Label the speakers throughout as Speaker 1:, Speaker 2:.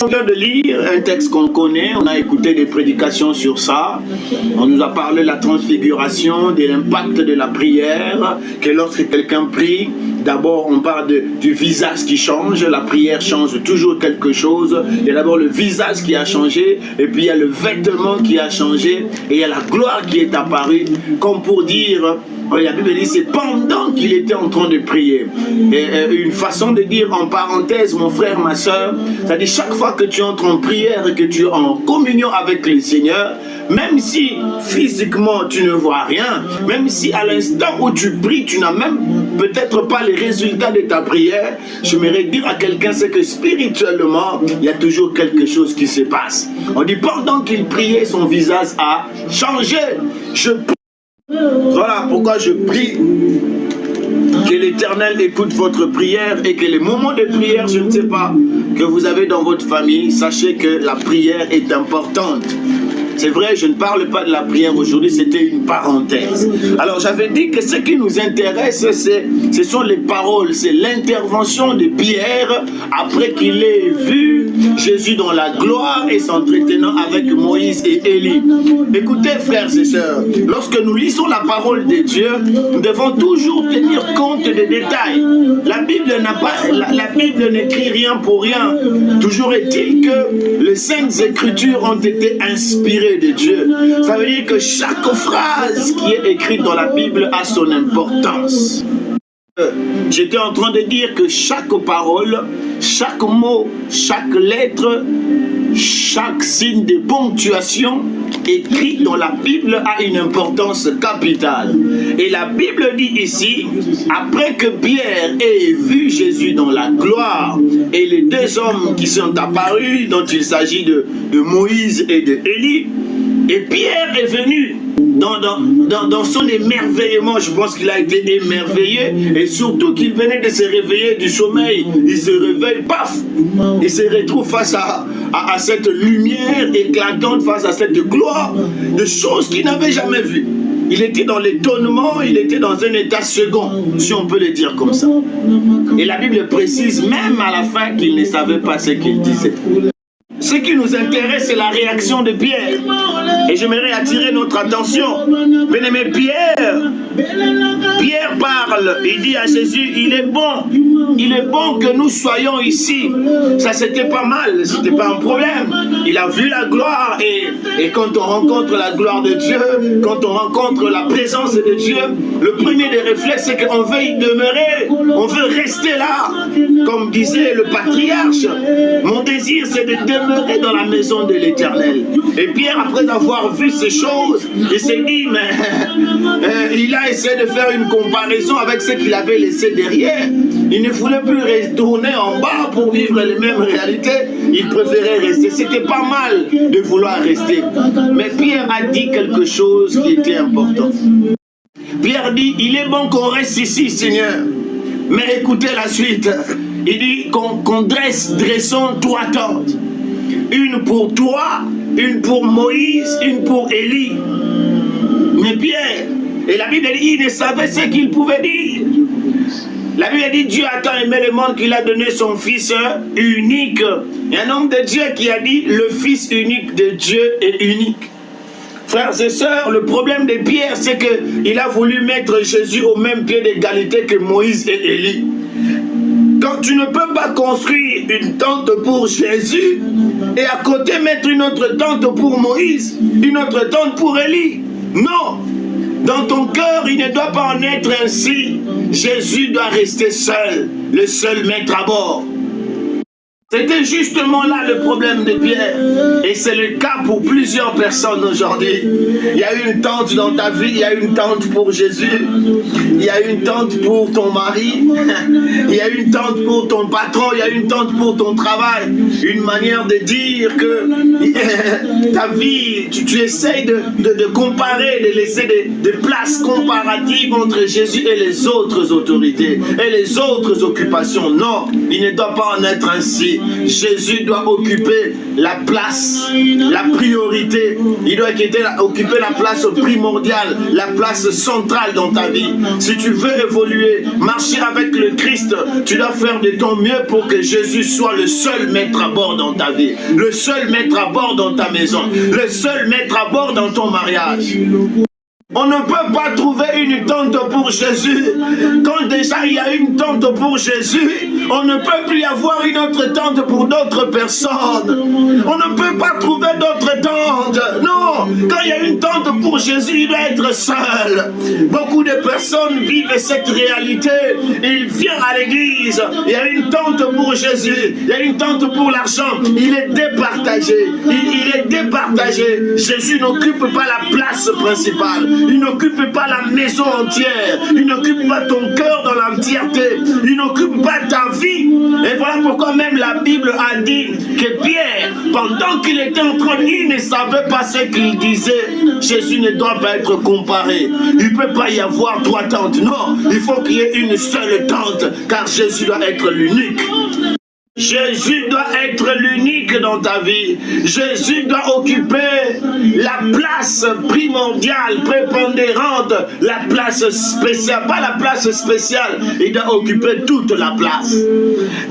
Speaker 1: On vient de lire un texte qu'on connaît, on a écouté des prédications sur ça. On nous a parlé de la transfiguration, de l'impact de la prière, que lorsque quelqu'un prie, d'abord on parle du visage qui change, la prière change toujours quelque chose. Il y a d'abord le visage qui a changé, et puis il y a le vêtement qui a changé, et il y a la gloire qui est apparue, comme pour dire... La Bible dit c'est pendant qu'il était en train de prier. Et une façon de dire en parenthèse, mon frère, ma soeur, c'est-à-dire chaque fois que tu entres en prière et que tu es en communion avec le Seigneur, même si physiquement tu ne vois rien, même si à l'instant où tu pries, tu n'as même peut-être pas les résultats de ta prière, j'aimerais dire à quelqu'un, c'est que spirituellement, il y a toujours quelque chose qui se passe. On dit pendant qu'il priait, son visage a changé. Voilà pourquoi je prie que l'Éternel écoute votre prière et que les moments de prière, je ne sais pas, que vous avez dans votre famille, sachez que la prière est importante. C'est vrai, je ne parle pas de la prière aujourd'hui, c'était une parenthèse. Alors j'avais dit que ce qui nous intéresse, ce sont les paroles, c'est l'intervention de Pierre après qu'il ait vu Jésus dans la gloire et s'entretenant avec Moïse et Élie. Écoutez frères et sœurs, lorsque nous lisons la parole de Dieu, nous devons toujours tenir compte des détails. La Bible n'écrit rien pour rien. Toujours est-il que les Saintes Écritures ont été inspirées de Dieu. Ça veut dire que chaque phrase qui est écrite dans la Bible a son importance. J'étais en train de dire que chaque parole, chaque mot, chaque lettre, chaque signe de ponctuation écrit dans la Bible a une importance capitale. Et la Bible dit ici, après que Pierre ait vu Jésus dans la gloire et les deux hommes qui sont apparus, dont il s'agit de Moïse et de Élie, et Pierre est venu dans son émerveillement. Je pense qu'il a été émerveillé et surtout qu'il venait de se réveiller du sommeil. Il se réveille, paf, il se retrouve face à cette lumière éclatante, face à cette gloire, de choses qu'il n'avait jamais vues. Il était dans l'étonnement, il était dans un état second, si on peut le dire comme ça. Et la Bible précise même à la fin qu'il ne savait pas ce qu'il disait. Ce qui nous intéresse, c'est la réaction de Pierre. Et j'aimerais attirer notre attention. Bien-aimé, Pierre parle, il dit à Jésus, il est bon que nous soyons ici. Ça, c'était pas mal, c'était pas un problème. Il a vu la gloire et quand on rencontre la gloire de Dieu, quand on rencontre la présence de Dieu, le premier des réflexes, c'est qu'on veut y demeurer, on veut rester là. Comme disait le patriarche, mon désir, c'est de demeurer dans la maison de l'Éternel. Et Pierre, après avoir vu ces choses, il s'est dit, mais il a essayé de faire une comparaison avec ce qu'il avait laissé derrière. Il ne voulait plus retourner en bas pour vivre les mêmes réalités. Il préférait rester. C'était pas mal de vouloir rester. Mais Pierre a dit quelque chose qui était important. Pierre dit, il est bon qu'on reste ici, Seigneur. Mais écoutez la suite. Il dit qu'on dressons trois tentes. Une pour toi, une pour Moïse, une pour Élie. Mais Pierre, et la Bible dit, il ne savait ce qu'il pouvait dire. La Bible dit, Dieu a tant aimé le monde qu'il a donné son Fils unique. Il y a un homme de Dieu qui a dit, le Fils unique de Dieu est unique. Frères et sœurs, le problème de Pierre, c'est qu'il a voulu mettre Jésus au même pied d'égalité que Moïse et Élie. Quand tu ne peux pas construire une tente pour Jésus et à côté mettre une autre tente pour Moïse, une autre tente pour Élie. Non! Dans ton cœur, il ne doit pas en être ainsi. Jésus doit rester seul, le seul maître à bord. C'était justement là le problème de Pierre. Et c'est le cas pour plusieurs personnes aujourd'hui. Il y a une tente dans ta vie, il y a une tente pour Jésus. Il y a une tente pour ton mari. Il y a une tente pour ton patron. Il y a une tente pour ton travail. Une manière de dire que ta vie, tu essayes de comparer, de laisser des places comparatives entre Jésus et les autres autorités et les autres occupations. Non, il ne doit pas en être ainsi. vie, Jésus doit occuper la place, la priorité. Il doit occuper la place primordiale, la place centrale dans ta vie. Si tu veux évoluer, marcher avec le Christ, tu dois faire de ton mieux pour que Jésus soit le seul maître à bord dans ta vie, le seul maître à bord dans ta maison, le seul maître à bord dans ton mariage. On ne peut pas trouver une tente pour Jésus. Quand déjà il y a une tente pour Jésus, on ne peut plus y avoir une autre tente pour d'autres personnes. On ne peut pas trouver d'autres tentes. Non, quand il y a une tente pour Jésus, il doit être seul. Beaucoup de personnes vivent cette réalité. Ils viennent à l'église, il y a une tente pour Jésus, il y a une tente pour l'argent. Il est départagé. Il est départagé. Jésus n'occupe pas la place principale. Il n'occupe pas la maison entière. Il n'occupe pas ton cœur dans l'entièreté. Il n'occupe pas ta vie. Et voilà pourquoi même la Bible a dit que Pierre, pendant qu'il était en train, il ne savait pas ce qu'il disait. Jésus ne doit pas être comparé. Il ne peut pas y avoir trois tentes. Non, il faut qu'il y ait une seule tente, car Jésus doit être l'unique. Jésus doit être l'unique dans ta vie. Jésus doit occuper la place primordiale, prépondérante, la place spéciale, pas la place spéciale. Il doit occuper toute la place.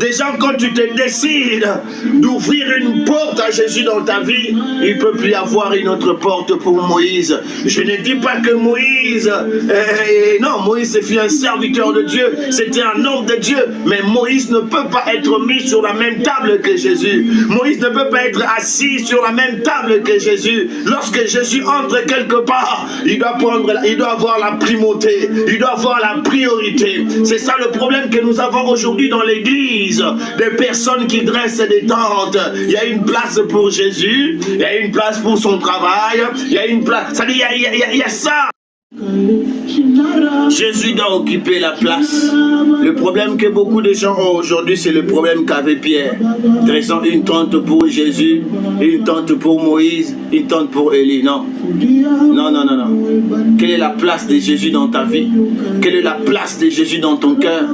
Speaker 1: Déjà, quand tu te décides d'ouvrir une porte à Jésus dans ta vie, il ne peut plus y avoir une autre porte pour Moïse. Je ne dis pas que Moïse, non, Moïse fut un serviteur de Dieu, c'était un homme de Dieu, mais Moïse ne peut pas être mis sur la même table que Jésus. Moïse ne peut pas être assis sur la même table que Jésus. Lorsque Jésus entre quelque part, il doit avoir la primauté, il doit avoir la priorité. C'est ça le problème que nous avons aujourd'hui dans l'église. Des personnes qui dressent des tentes. Il y a une place pour Jésus, il y a une place pour son travail, il y a une place. Ça dit, il y a ça. Jésus doit occuper la place. Le problème que beaucoup de gens ont aujourd'hui, c'est le problème qu'avait Pierre. Dressant une tente pour Jésus, une tente pour Moïse, une tente pour Élie. Non. Non, non, non, non. Quelle est la place de Jésus dans ta vie? Quelle est la place de Jésus dans ton cœur?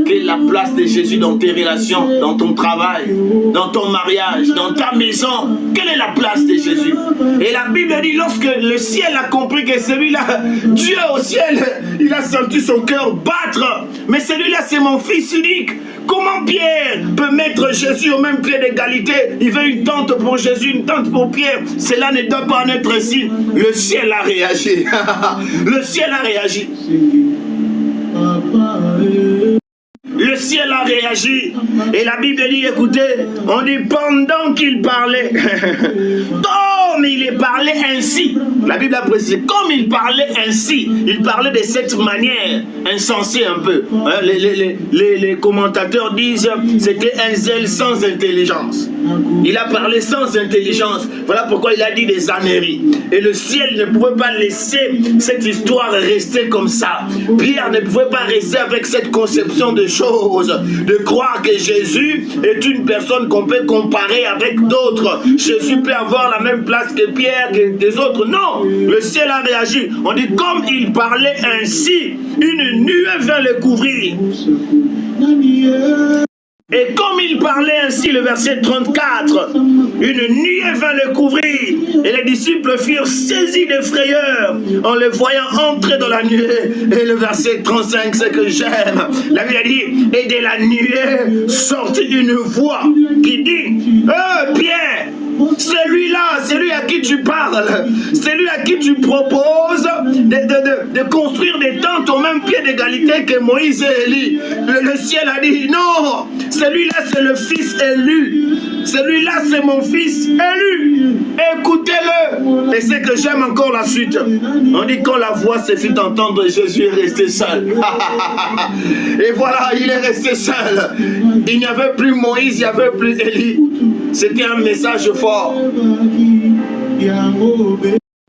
Speaker 1: Quelle est la place de Jésus dans tes relations, dans ton travail, dans ton mariage, dans ta maison? Quelle est la place de Jésus? Et la Bible dit, lorsque le ciel a compris que celui-là, Dieu au ciel, il a senti son cœur battre. Mais celui-là, c'est mon fils unique. Comment Pierre peut mettre Jésus au même pied d'égalité? Il veut une tente pour Jésus, une tente pour Pierre. Cela ne doit pas en être ainsi. Le ciel a réagi. Le ciel a réagi. Le ciel a réagi. Et la Bible dit, écoutez, on dit pendant qu'il parlait, comme il parlait ainsi. La Bible a précisé, comme il parlait ainsi, il parlait de cette manière, insensée un peu. Les commentateurs disent, c'était un zèle sans intelligence. Il a parlé sans intelligence. Voilà pourquoi il a dit des âneries. Et le ciel ne pouvait pas laisser cette histoire rester comme ça. Pierre ne pouvait pas rester avec cette conception de choses, de croire que Jésus est une personne qu'on peut comparer avec d'autres. Jésus peut avoir la même place que Pierre, que des autres. Non, le ciel a réagi. On dit comme il parlait ainsi, une nuée vint le couvrir. Et comme il parlait ainsi, le verset 34, une nuée vint le couvrir, et les disciples furent saisis de frayeur en le voyant entrer dans la nuée. Et le verset 35, c'est que j'aime. La Bible dit, et de la nuée sortit une voix qui dit, Pierre, celui-là, celui à qui tu parles, celui à qui tu proposes de construire des tentes au même pied d'égalité que Moïse et Élie. Le ciel a dit, non, celui-là c'est le fils élu. Celui-là c'est mon fils élu. Écoutez-le. Et c'est que j'aime encore la suite. On dit quand la voix se fit entendre, Jésus est resté seul. Et voilà, il est resté seul. Il n'y avait plus Moïse, il n'y avait plus Élie. C'était un message fort.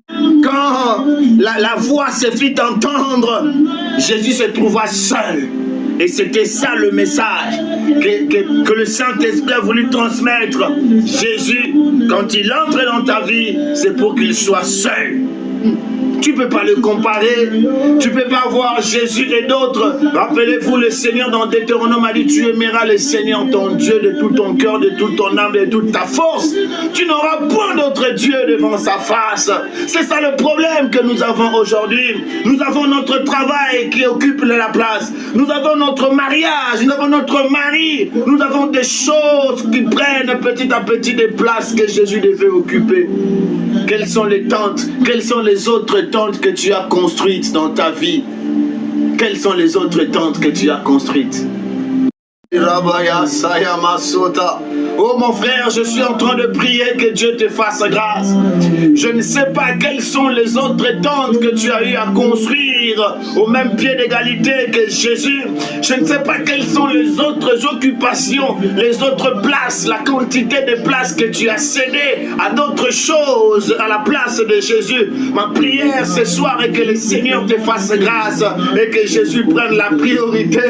Speaker 1: Quand la voix se fit entendre, Jésus se trouva seul. Et c'était ça le message que le Saint-Esprit a voulu transmettre. Jésus, quand il entre dans ta vie, c'est pour qu'il soit seul. Tu ne peux pas le comparer. Tu ne peux pas voir Jésus et d'autres. Rappelez-vous, le Seigneur dans Deutéronome a dit, tu aimeras le Seigneur ton Dieu de tout ton cœur, de toute ton âme, de toute ta force. Tu n'auras point d'autre Dieu devant sa face. C'est ça le problème que nous avons aujourd'hui. Nous avons notre travail qui occupe la place. Nous avons notre mariage, nous avons notre mari. Nous avons des choses qui prennent petit à petit des places que Jésus devait occuper. Quelles sont les tentes? Quelles sont les autres tentes que tu as construites dans ta vie? Quelles sont les autres tentes que tu as construites? Oh mon frère, je suis en train de prier que Dieu te fasse grâce. Je ne sais pas quelles sont les autres tentes que tu as eu à construire au même pied d'égalité que Jésus. Je ne sais pas quelles sont les autres occupations, les autres places, la quantité de places que tu as cédées à d'autres choses à la place de Jésus. Ma prière ce soir est que le Seigneur te fasse grâce et que Jésus prenne la priorité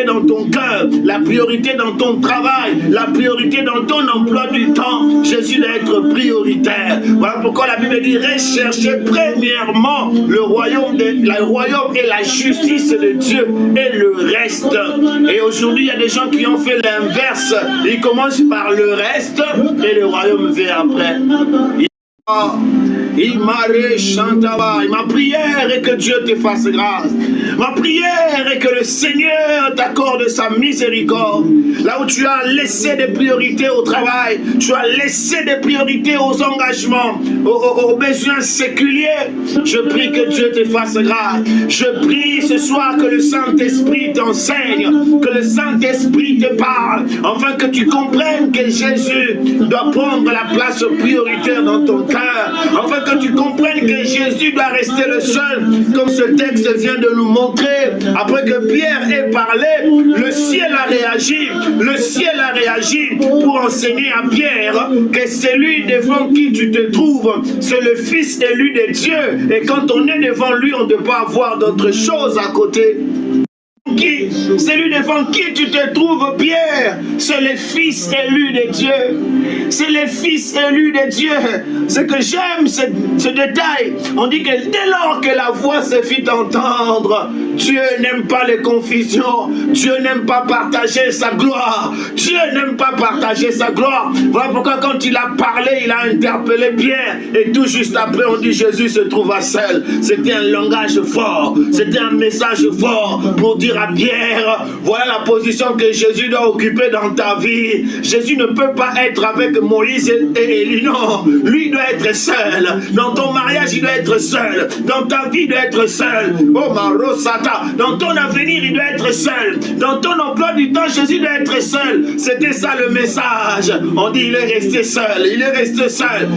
Speaker 1: dans ton cœur, la priorité dans ton travail, la priorité dans ton emploi du temps. Jésus doit être prioritaire. Voilà pourquoi la Bible dit recherchez premièrement le royaume et la justice de Dieu et le reste. Et aujourd'hui, il y a des gens qui ont fait l'inverse. Ils commencent par le reste et le royaume vient après. Ma prière est que Dieu te fasse grâce. Ma prière est que le Seigneur t'accorde sa miséricorde. Là où tu as laissé des priorités au travail, tu as laissé des priorités aux engagements, aux besoins séculiers, je prie que Dieu te fasse grâce. Je prie ce soir que le Saint-Esprit t'enseigne, que le Saint-Esprit te parle, afin que tu comprennes que Jésus doit prendre la place prioritaire dans ton cœur, afin que tu comprennes que Jésus doit rester le seul, comme ce texte vient de nous montrer. Après que Pierre ait parlé, le ciel a réagi. Le ciel a réagi pour enseigner à Pierre que c'est lui devant qui tu te trouves, c'est le Fils élu de Dieu. Et quand on est devant lui, on ne peut pas avoir d'autre chose à côté. C'est lui devant qui tu te trouves, Pierre. C'est le Fils élu de Dieu. C'est le Fils élu de Dieu. Ce que j'aime, ce détail. On dit que dès lors que la voix se fit entendre, Dieu n'aime pas les confusions. Dieu n'aime pas partager sa gloire. Dieu n'aime pas partager sa gloire. Voilà pourquoi quand il a parlé, il a interpellé Pierre. Et tout juste après, on dit Jésus se trouva seul. C'était un langage fort. C'était un message fort pour dire à Pierre, voilà la position que Jésus doit occuper dans ta vie. Jésus ne peut pas être avec Moïse et Élie, non. Lui doit être seul. Dans ton mariage, il doit être seul. Dans ta vie, il doit être seul. Oh Marosata, dans ton avenir, il doit être seul. Dans ton emploi du temps, Jésus doit être seul. C'était ça le message. On dit, il est resté seul. Il est resté seul.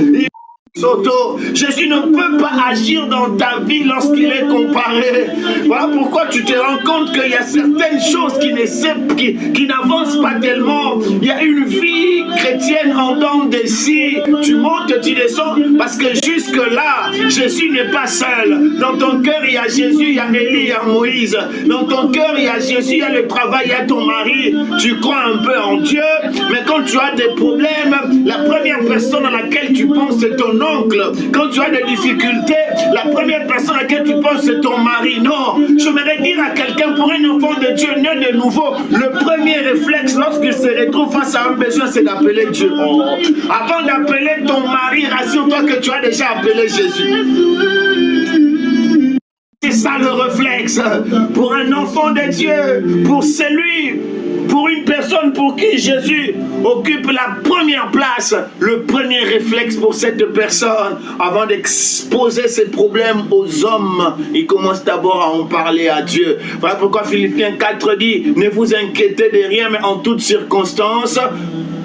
Speaker 1: Jésus ne peut pas agir dans ta vie lorsqu'il est comparé. Voilà pourquoi tu te rends compte qu'il y a certaines choses qui n'avancent pas tellement. Il y a une vie chrétienne en dents de scie. Tu montes, tu descends, parce que jusque-là, Jésus n'est pas seul. Dans ton cœur, il y a Jésus, il y a Élie, il y a Moïse. Dans ton cœur, il y a Jésus, il y a le travail, il y a ton mari. Tu crois un peu en Dieu, mais quand tu as des problèmes, la première personne à laquelle tu penses, c'est ton oncle. Quand tu as des difficultés, la première personne à laquelle tu penses, c'est ton mari. Non, je voudrais dire à quelqu'un, pour un enfant de Dieu né de nouveau, le premier réflexe lorsqu'il se retrouve face à un besoin, c'est d'appeler Dieu. Oh. Avant d'appeler ton mari, rassure-toi que tu as déjà appelé Jésus. C'est ça le réflexe. Pour un enfant de Dieu, pour celui, pour une personne pour qui Jésus occupe la première place, le premier réflexe pour cette personne, avant d'exposer ses problèmes aux hommes, il commence d'abord à en parler à Dieu. Voilà pourquoi Philippiens 4 dit, ne vous inquiétez de rien, mais en toutes circonstances,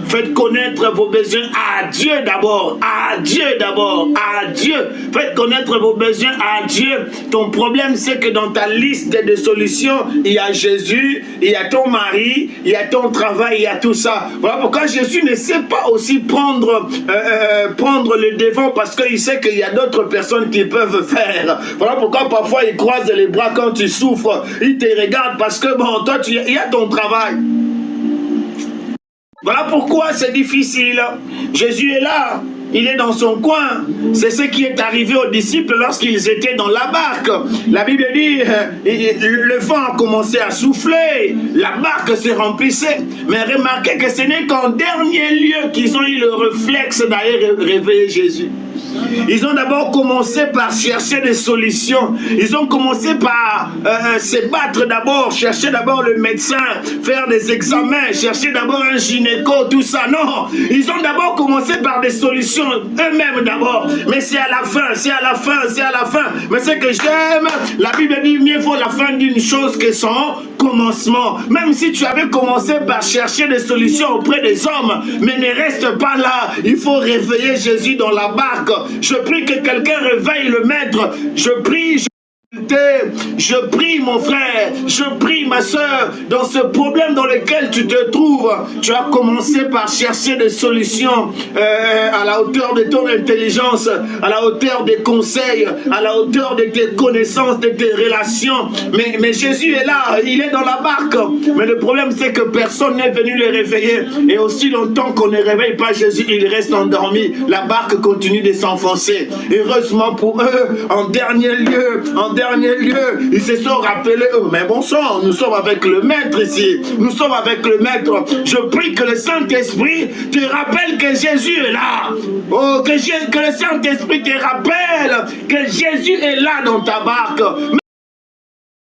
Speaker 1: faites connaître vos besoins à Dieu d'abord, à Dieu d'abord, à Dieu. Faites connaître vos besoins à Dieu. Ton problème, c'est que dans ta liste de solutions, il y a Jésus, il y a ton mari, il y a ton travail, il y a tout ça. Voilà pourquoi Jésus ne sait pas aussi prendre le devant, parce qu'il sait qu'il y a d'autres personnes qui peuvent faire. Voilà pourquoi parfois il croise les bras quand tu souffres. Il te regarde parce que bon, toi, il y a ton travail. Voilà pourquoi c'est difficile. Jésus est là. il est dans son coin. C'est ce qui est arrivé aux disciples lorsqu'ils étaient dans la barque. La Bible dit, le vent a commencé à souffler, la barque se remplissait. Mais remarquez que ce n'est qu'en dernier lieu qu'ils ont eu le réflexe d'aller réveiller Jésus. Ils ont d'abord commencé par chercher des solutions. Ils ont commencé par se battre d'abord, chercher d'abord le médecin, faire des examens, chercher d'abord un gynéco, tout ça. Non, ils ont d'abord commencé par des solutions eux-mêmes d'abord. Mais c'est à la fin, c'est à la fin, c'est à la fin. Mais ce que j'aime, la Bible dit mieux vaut la fin d'une chose que son commencement. Même si tu avais commencé par chercher des solutions auprès des hommes, mais ne reste pas là. Il faut réveiller Jésus dans la barque. Je prie que quelqu'un réveille le maître. Je prie mon frère, je prie ma soeur, dans ce problème dans lequel tu te trouves, tu as commencé par chercher des solutions à la hauteur de ton intelligence, à la hauteur des conseils, à la hauteur de tes connaissances, de tes relations. Mais Jésus est là, il est dans la barque. Mais le problème c'est que personne n'est venu le réveiller. Et aussi longtemps qu'on ne réveille pas Jésus, il reste endormi. La barque continue de s'enfoncer. Heureusement pour eux, en dernier lieu, ils se sont rappelés, mais bon sang, nous sommes avec le maître ici, nous sommes avec le maître. Je prie que le Saint-Esprit te rappelle que Jésus est là. Oh, que le Saint-Esprit te rappelle que Jésus est là dans ta barque.